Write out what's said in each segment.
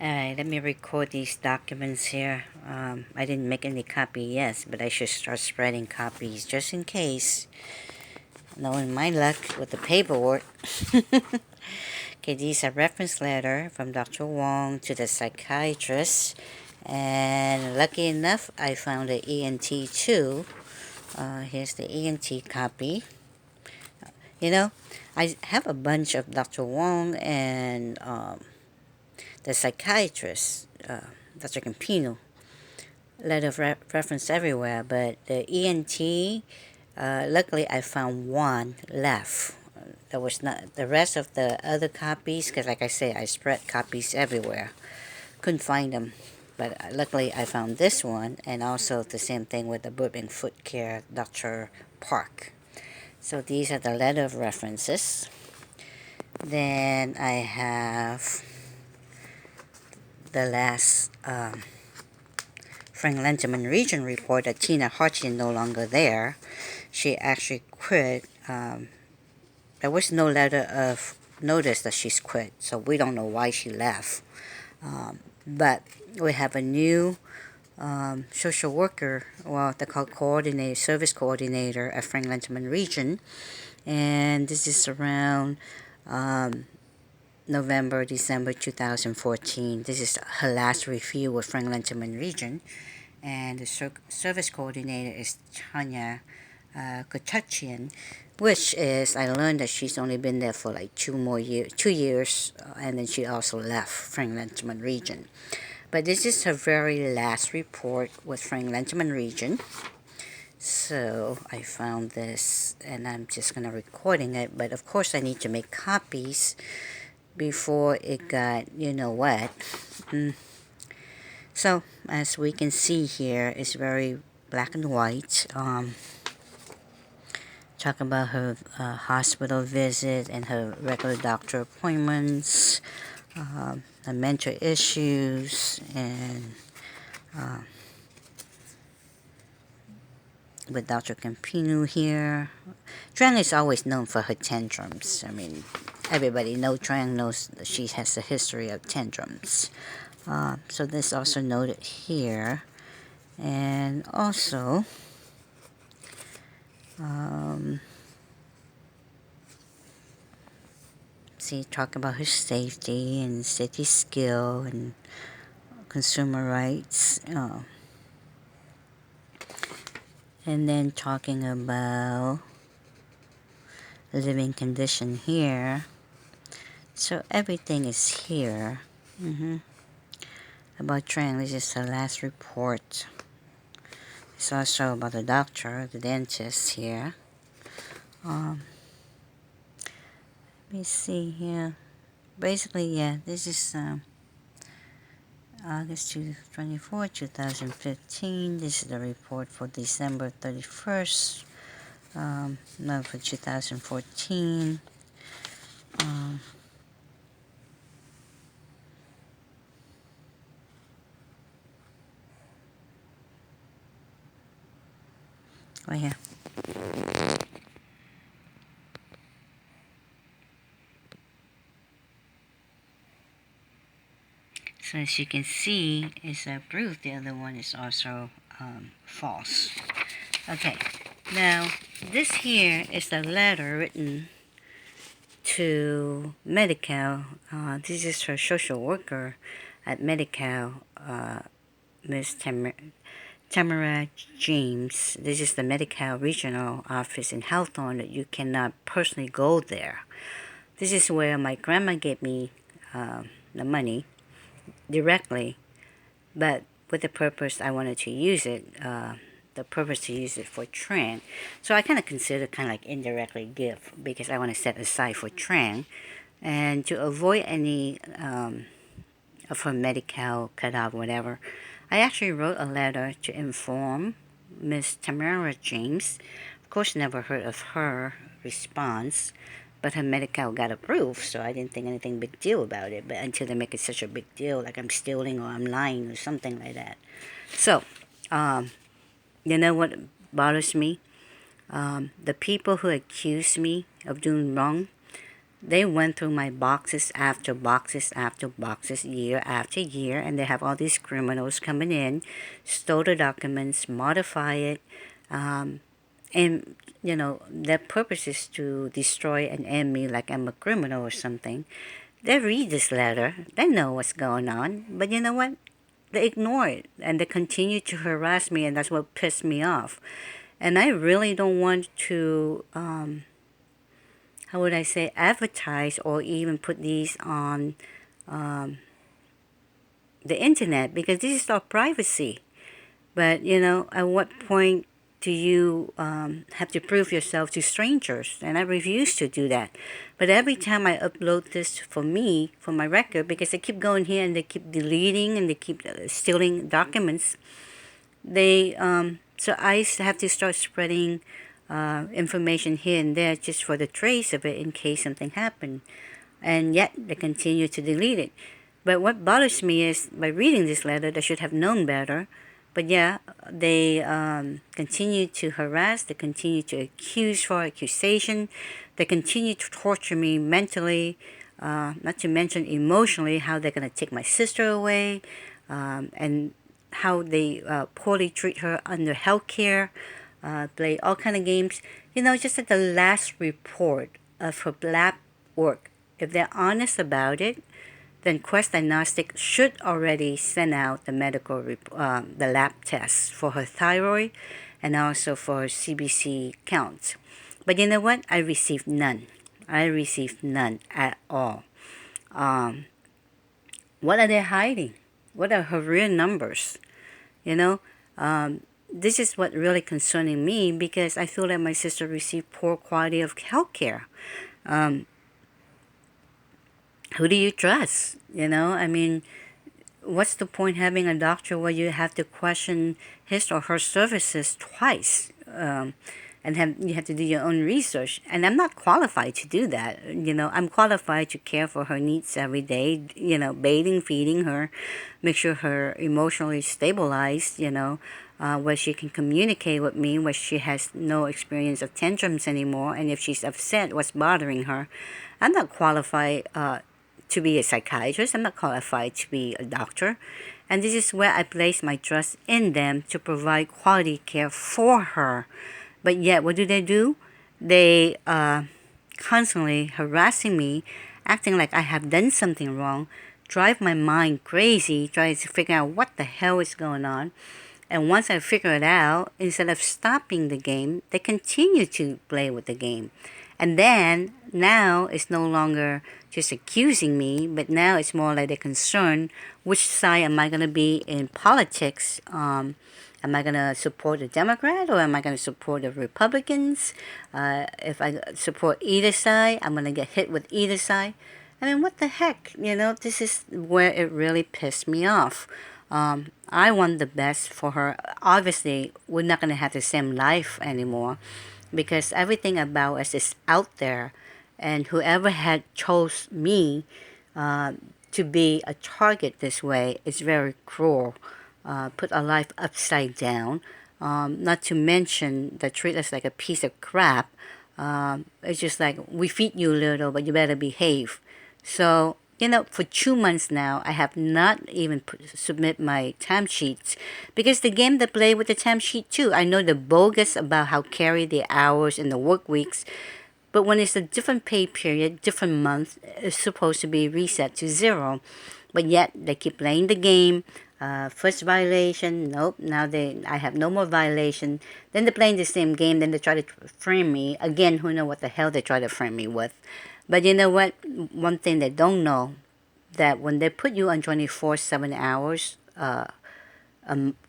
Alright, let me record these documents here. I didn't make any copy yet, but I should start spreading copies just in case. Knowing my luck with the paperwork. Okay, these are reference letter from Dr. Wong to the psychiatrist. And lucky enough, I found the ENT too. Here's the ENT copy. You know, I have a bunch of Dr. Wong and the psychiatrist, Dr. Campino, letter of reference everywhere, but the ENT, luckily I found one left. There was not the rest of the other copies, because like I say, I spread copies everywhere. Couldn't find them, but luckily I found this one, and also the same thing with the Bourbon Foot Care, Dr. Park. So these are the letter of references. Then I have the last Frank Lenterman region report that Tina Hartchen no longer there. She actually quit. There was no letter of notice that she's quit, so we don't know why she left. But we have a new social worker, well, they call coordinator, service coordinator at Frank Lenterman region, and this is around November, December 2014. This is her last review with Frank Lenterman region, and the service coordinator is Tanya Kochachian, which is, I learned that she's only been there for like 2 years, and then she also left Frank Lenterman region. But this is her very last report with Frank Lenterman region. So I found this, and I'm just gonna recording it. But of course, I need to make copies before it got what. So as we can see here, it's very black and white. Talk about her hospital visit and her regular doctor appointments, her mental issues, and with Dr. Campino here. Trang is always known for her tantrums. I mean, everybody knows Trang knows that she has a history of tantrums. So this also noted here. And also, talk about her safety and safety skill and consumer rights. And then talking about living condition here. So everything is here. About Trang, this is the last report. It's also about the doctor, the dentist here. Let me see here. Basically, yeah, this is August 24, 2015. This is the report for December 31st, no, for 2014. Right here. So as you can see, it's proof. The other one is also false. Okay, now this here is the letter written to Medi-Cal. This is her social worker at Medi-Cal, Ms. Tamara James. This is the Medi-Cal regional office in Hawthorne that you cannot personally go there. This is where my grandma gave me the money directly, but with the purpose I wanted to use it, the purpose to use it for Trang. So I kind of consider like indirectly give, because I want to set aside for Trang, and to avoid any of her Medi-Cal cutoff, whatever. I actually wrote a letter to inform Miss Tamara James. Of course, never heard of her response, but her Medi-Cal got approved, so I didn't think anything big deal about it. But until they make it such a big deal, like I'm stealing or I'm lying or something like that. So, you know what bothers me? The people who accuse me of doing wrong, They went through my boxes after boxes after boxes, year after year, and they have all these criminals coming in, stole the documents, modify it, um, and their purpose is to destroy and end me like I'm a criminal or something. They read this letter, they know what's going on, but you know what? They ignore it and they continue to harass me, and that's what pissed me off. And I really don't want to, how would I say, advertise or even put these on um, the internet, because this is our privacy. But at what point do you have to prove yourself to strangers? And I refuse to do that. But every time I upload this for me, for my record, because they keep going here and they keep deleting and they keep stealing documents, so I have to start spreading information here and there just for the trace of it in case something happened. And yet they continue to delete it. But what bothers me is, by reading this letter, they should have known better. But yeah, they continue to harass, they continue to accuse for accusation, they continue to torture me mentally, not to mention emotionally, how they're going to take my sister away, and how they poorly treat her under health care, play all kind of games. Just at the last report of her lab work, if they're honest about it, then Quest Diagnostic should already send out the lab tests for her thyroid and also for her CBC counts. But you know what? I received none. I received none at all. Um, what are they hiding? What are her real numbers? You know, this is what really concerning me, because I feel that my sister received poor quality of health care. Um, who do you trust? I mean, what's the point having a doctor where you have to question his or her services twice, and you have to do your own research? And I'm not qualified to do that. I'm qualified to care for her needs every day. Bathing, feeding her, make sure her emotionally stabilized. Where she can communicate with me, where she has no experience of tantrums anymore, and if she's upset, what's bothering her. I'm not qualified to be a psychiatrist. I'm not qualified to be a doctor. And this is where I place my trust in them to provide quality care for her. But yet, what do? They constantly harassing me, acting like I have done something wrong, drive my mind crazy, trying to figure out what the hell is going on. And once I figure it out, instead of stopping the game, they continue to play with the game. And then, now it's no longer just accusing me, but now it's more like a concern. Which side am I going to be in politics? Am I going to support the Democrat, or am I going to support the Republicans? If I support either side, I'm going to get hit with either side. I mean, what the heck? This is where it really pissed me off. I want the best for her. Obviously, we're not going to have the same life anymore, because everything about us is out there, and whoever had chose me to be a target this way is very cruel. Put our life upside down. Not to mention they treat us like a piece of crap. It's just like, we feed you little, but you better behave. So, for 2 months now, I have not even submit my timesheets, because the game they play with the timesheet too. I know they're bogus about how carry the hours and the work weeks, but when it's a different pay period, different month, it's supposed to be reset to zero. But yet they keep playing the game. First violation, nope. Now I have no more violation. Then they're playing the same game. Then they try to frame me again. Who know what the hell they try to frame me with? But you know what? One thing they don't know, that when they put you on 24/7 hours a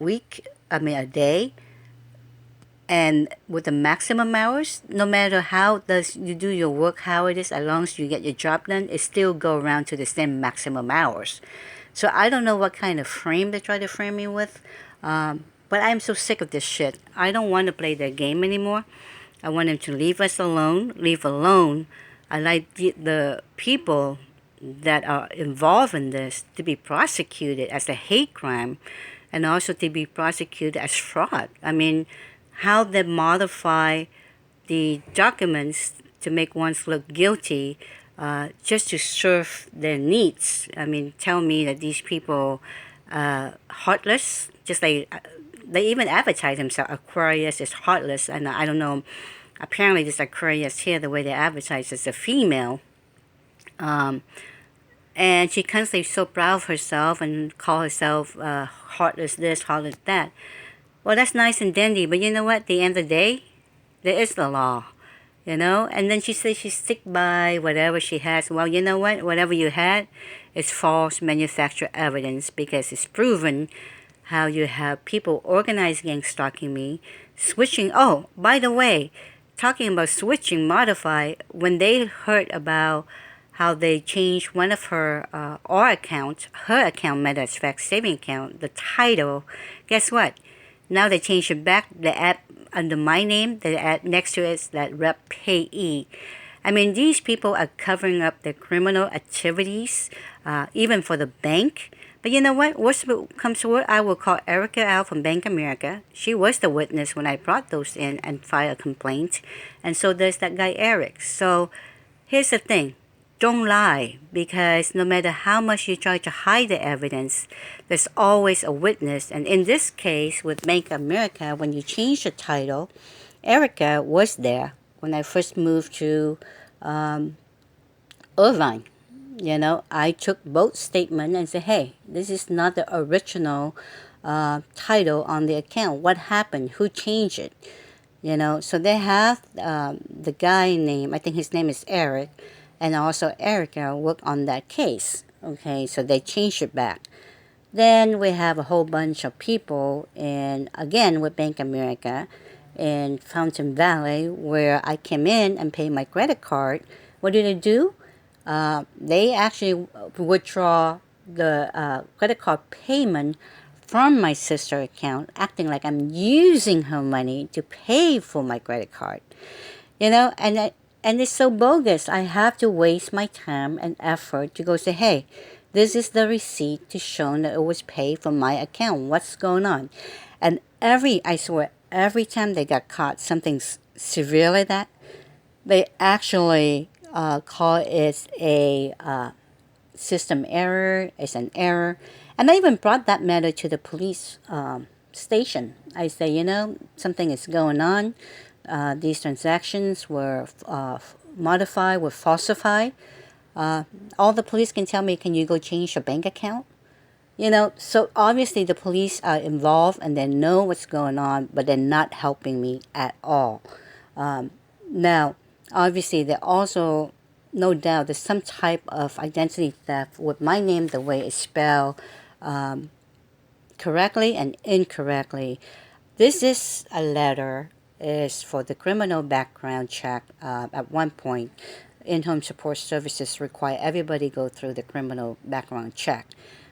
week, I mean a day, and with the maximum hours, no matter how does you do your work, how it is, as long as you get your job done, it still go around to the same maximum hours. So I don't know what kind of frame they try to frame me with, but I'm so sick of this shit. I don't want to play their game anymore. I want them to leave us alone, leave alone. I like the people that are involved in this to be prosecuted as a hate crime, and also to be prosecuted as fraud. I mean, how they modify the documents to make ones look guilty, just to serve their needs. I mean, tell me that these people heartless, just like they even advertise themselves. Aquarius is heartless, and I don't know. Apparently, this Aquarius here, the way they advertise, is a female. Um, and she constantly so proud of herself and call herself heartless this, heartless that. Well, that's nice and dandy, but you know what? At the end of the day, there is the law, you know? And then she says she stick by whatever she has. Well, you know what? Whatever you had is false manufactured evidence because it's proven how you have people organized against stalking me, switching. Oh, by the way, talking about switching, modify, when they heard about how they changed one of our accounts, her account, matter of fact, saving account, the title, guess what? Now they changed it back, they add under my name, they add next to it that rep payee. I mean, these people are covering up their criminal activities, even for the bank. But you know what? Worst comes to worst, I will call Erica out from Bank America. She was the witness when I brought those in and filed a complaint. And so does that guy Eric. So here's the thing. Don't lie, because no matter how much you try to hide the evidence, there's always a witness. And in this case, with Bank America, when you change the title, Erica was there when I first moved to Irvine. You know, I took both statements and said, hey, this is not the original title on the account. What happened? Who changed it? You know, so they have the guy name, I think his name is Eric, and also Erica worked on that case. Okay, so they changed it back. Then we have a whole bunch of people, and again with Bank America in Fountain Valley, where I came in and paid my credit card. What did they do? They actually withdraw the credit card payment from my sister account, acting like I'm using her money to pay for my credit card. You know, and it's so bogus. I have to waste my time and effort to go say, hey, this is the receipt to show that it was paid from my account. What's going on? And I swear, every time they got caught something severe like that, they actually call it a system error. It's an error. And I even brought that matter to the police station. I say, you know, something is going on. These transactions were modified, were falsified. All the police can tell me, can you go change your bank account? You know, so obviously the police are involved and they know what's going on, but they're not helping me at all. Now, obviously, there also, no doubt, there's some type of identity theft with my name, the way it's spelled correctly and incorrectly. This is a letter is for the criminal background check. At one point, in-home support services require everybody go through the criminal background check.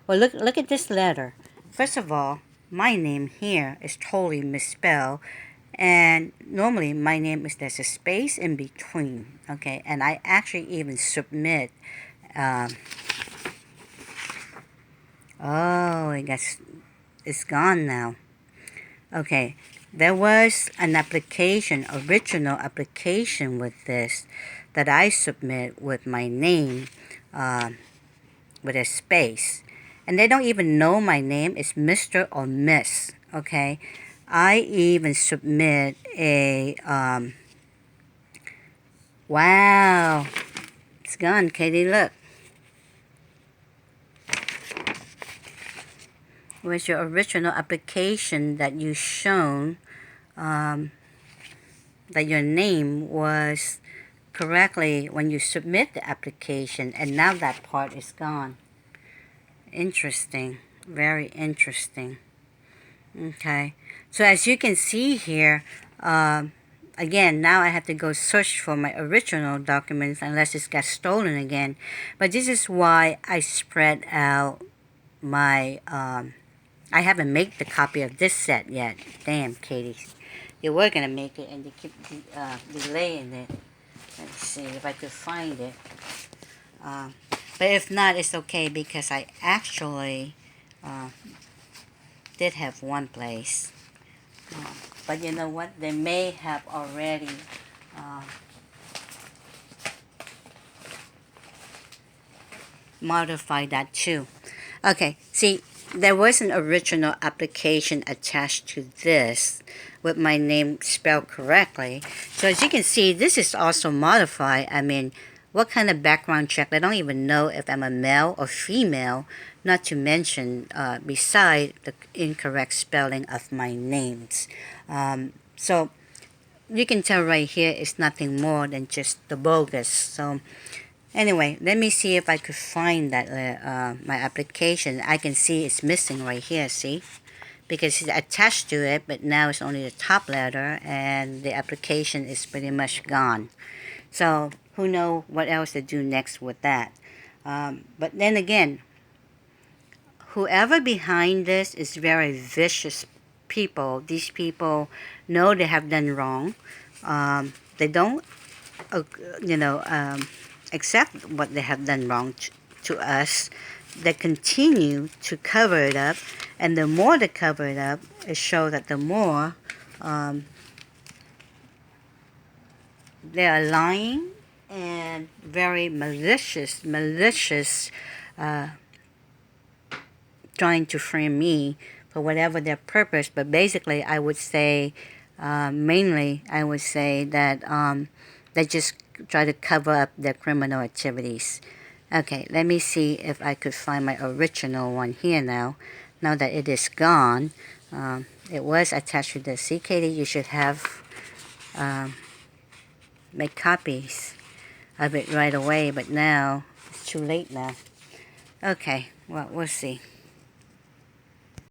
Well, look at this letter. First of all, my name here is totally misspelled, and normally my name is there's a space in between. Okay, and I actually even submit. Oh, it's gone now. Okay, there was an application, original application with this that I submit with my name with a space. And they don't even know my name is Mr. or Miss, okay? I even submit a, wow, it's gone, Katie, look. Where's your original application that you shown that your name was correctly when you submit the application, and now that part is gone. Interesting. Very interesting. Okay. So as you can see here, again, now I have to go search for my original documents unless it's got stolen again. But this is why I spread out my, I haven't made the copy of this set yet. Damn, Katie. You were going to make it and you keep delaying it. Let's see if I could find it. But if not, it's okay because I actually did have one place. But you know what? They may have already modify that too. Okay, see, there was an original application attached to this with my name spelled correctly. So as you can see, this is also modified. I mean, what kind of background check? I don't even know if I'm a male or female, not to mention beside the incorrect spelling of my names. So you can tell right here it's nothing more than just the bogus. So anyway, let me see if I could find that my application. I can see it's missing right here, see? Because it's attached to it, but now it's only the top letter and the application is pretty much gone. So who knows what else to do next with that. But then again, whoever behind this is very vicious people. These people know they have done wrong. They don't, uh, you know, accept what they have done wrong to us. They continue to cover it up, and the more they cover it up, it shows that the more they are lying and very malicious, uh, trying to frame me for whatever their purpose. But basically, I would say, mainly, I would say that they just try to cover up their criminal activities. Okay, let me see if I could find my original one here now. Now that it is gone, it was attached to the CKD. You should have make copies of it right away, but now it's too late now. Okay, well, we'll see.